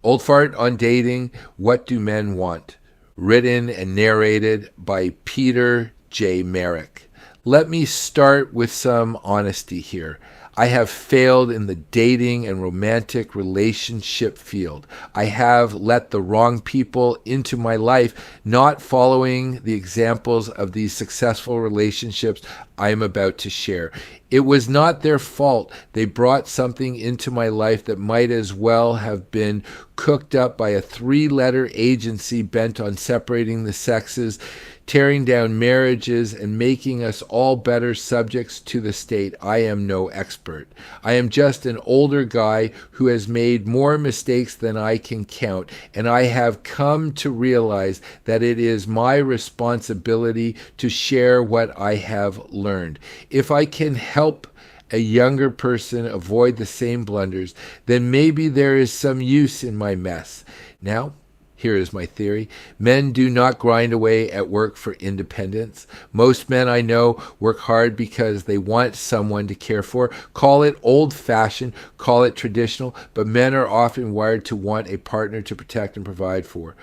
Old Fart on Dating, What Do Men Want? Written and narrated by Peter J. Merrick. Let me start with some honesty here. I have failed in the dating and romantic relationship field. I have let the wrong people into my life, not following the examples of these successful relationships I am about to share. It was not their fault. They brought something into my life that might as well have been cooked up by a three-letter agency bent on separating the sexes, tearing down marriages, and making us all better subjects to the state. I am no expert. I am just an older guy who has made more mistakes than I can count, and I have come to realize that it is my responsibility to share what I have learned. If I can help a younger person avoid the same blunders, then maybe there is some use in my mess. Now, here is my theory. Men do not grind away at work for independence. Most men I know work hard because they want someone to care for. Call it old-fashioned, call it traditional, but men are often wired to want a partner to protect and provide for.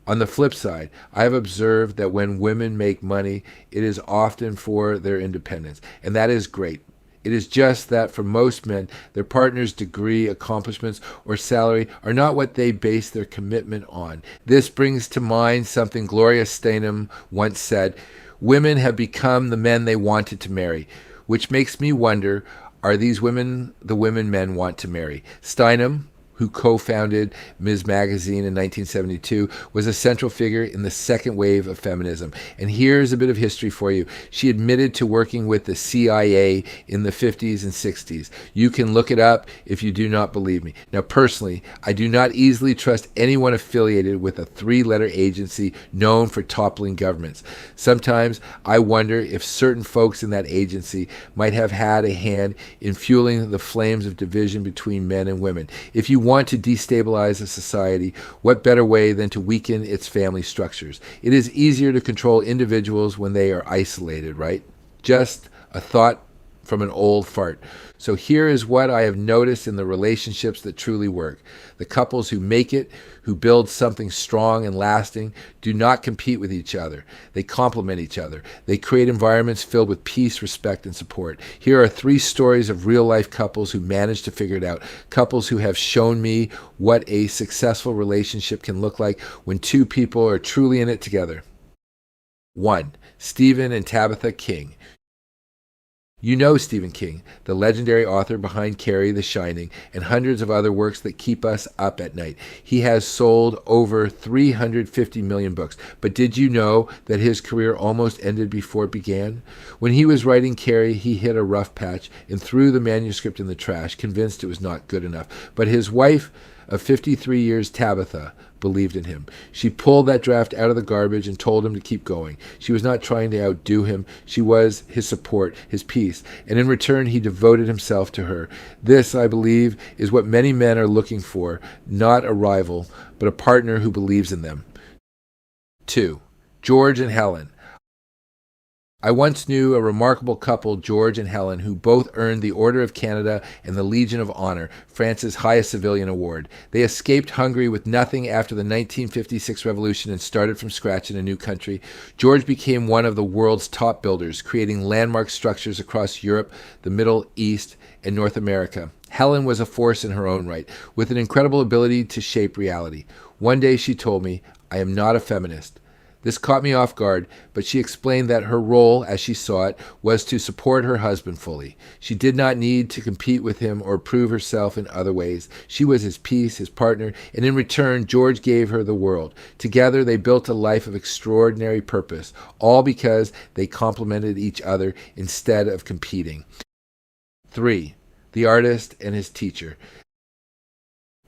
On the flip side, I have observed that when women make money, it is often for their independence, and that is great. It is just that for most men, their partner's degree, accomplishments, or salary are not what they base their commitment on. This brings to mind something Gloria Steinem once said: women have become the men they wanted to marry, which makes me wonder, are these women the women men want to marry? Steinem, who co-founded Ms. Magazine in 1972, was a central figure in the second wave of feminism. And here's a bit of history for you. She admitted to working with the CIA in the 50s and 60s. You can look it up if you do not believe me. Now, personally, I do not easily trust anyone affiliated with a three-letter agency known for toppling governments. Sometimes I wonder if certain folks in that agency might have had a hand in fueling the flames of division between men and women. If you want to destabilize a society, what better way than to weaken its family structures? It is easier to control individuals when they are isolated, right? Just a thought from an old fart. So here is what I have noticed in the relationships that truly work. The couples who make it, who build something strong and lasting, do not compete with each other. They complement each other. They create environments filled with peace, respect, and support. Here are 3 stories of real-life couples who managed to figure it out. Couples who have shown me what a successful relationship can look like when 2 people are truly in it together. 1. Stephen and Tabitha King. You know Stephen King, the legendary author behind Carrie, The Shining, and hundreds of other works that keep us up at night. He has sold over 350 million books. But did you know that his career almost ended before it began? When he was writing Carrie, he hit a rough patch and threw the manuscript in the trash, convinced it was not good enough. But his wife of 53 years, Tabitha, believed in him. She pulled that draft out of the garbage and told him to keep going. She was not trying to outdo him. She was his support, his peace, and in return he devoted himself to her. This, I believe, is what many men are looking for, not a rival, but a partner who believes in them. 2. George and Helen. I once knew a remarkable couple, George and Helen, who both earned the Order of Canada and the Legion of Honor, France's highest civilian award. They escaped Hungary with nothing after the 1956 revolution and started from scratch in a new country. George became one of the world's top builders, creating landmark structures across Europe, the Middle East, and North America. Helen was a force in her own right, with an incredible ability to shape reality. One day she told me, "I am not a feminist." This caught me off guard, but she explained that her role, as she saw it, was to support her husband fully. She did not need to compete with him or prove herself in other ways. She was his peace, his partner, and in return, George gave her the world. Together, they built a life of extraordinary purpose, all because they complemented each other instead of competing. 3. The artist and his teacher.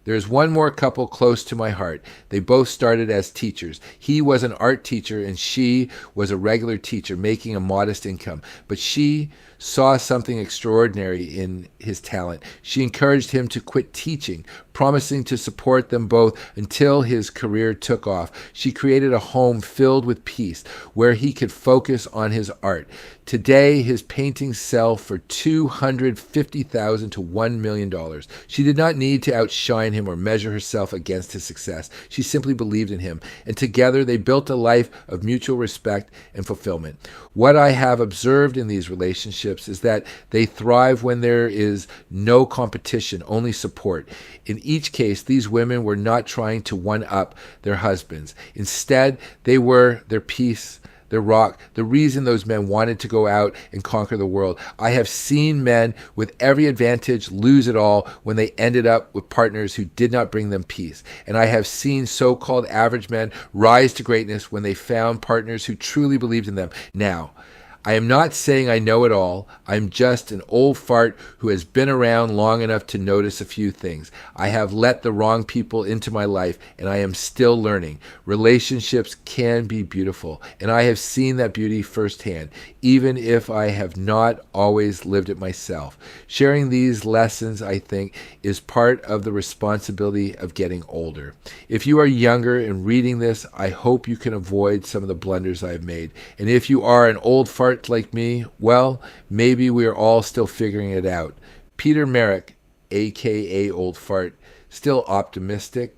There is one more couple close to my heart. They both started as teachers. He was an art teacher and she was a regular teacher making a modest income. But she saw something extraordinary in his talent. She encouraged him to quit teaching, promising to support them both until his career took off. She created a home filled with peace where he could focus on his art. Today, his paintings sell for $250,000 to $1 million. She did not need to outshine him or measure herself against his success. She simply believed in him, and together they built a life of mutual respect and fulfillment. What I have observed in these relationships is that they thrive when there is no competition, only support. In each case, these women were not trying to one-up their husbands. Instead, they were their peace, their rock, the reason those men wanted to go out and conquer the world. I have seen men with every advantage lose it all when they ended up with partners who did not bring them peace. And I have seen so-called average men rise to greatness when they found partners who truly believed in them. Now, I am not saying I know it all. I'm just an old fart who has been around long enough to notice a few things. I have let the wrong people into my life, and I am still learning. Relationships can be beautiful, and I have seen that beauty firsthand, even if I have not always lived it myself. Sharing these lessons, I think, is part of the responsibility of getting older. If you are younger and reading this, I hope you can avoid some of the blunders I have made. And if you are an old fart like me, well, maybe we are all still figuring it out. Peter Merrick, A.K.A. Old Fart, still optimistic,